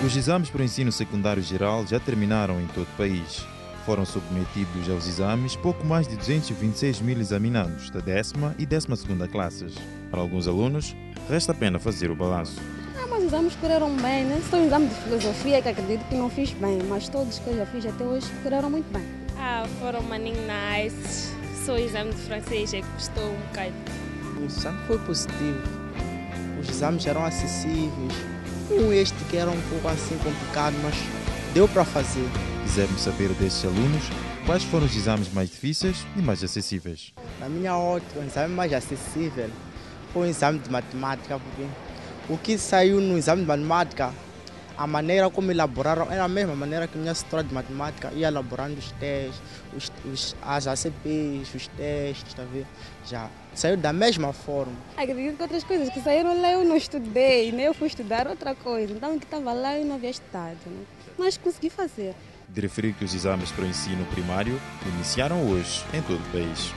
Os exames para o ensino secundário geral já terminaram em todo o país. Foram submetidos aos exames pouco mais de 226 mil examinados da 10ª e 12ª classes. Para alguns alunos, resta apenas fazer o balanço. Mas os exames correram bem, né? Só o exame de filosofia que acredito que não fiz bem, mas todos que eu já fiz até hoje correram muito bem. Foram maninho nice. Só o exame de francês é que custou um bocado. O exame foi positivo. Os exames eram acessíveis. Este que era um pouco assim complicado, mas deu para fazer. Quisermos saber destes alunos quais foram os exames mais difíceis e mais acessíveis. Na minha ótica, o exame mais acessível foi o exame de matemática, porque o que saiu no exame de matemática, a maneira como elaboraram era a mesma maneira que a minha setora de matemática ia elaborando os testes, as ACPs, os testes, tá vendo? Já saiu da mesma forma. Acredito que outras coisas que saíram lá eu não estudei, né? Eu fui estudar outra coisa, então o que estava lá eu não havia estudado, né? Mas consegui fazer. De referir que os exames para o ensino primário iniciaram hoje em todo o país.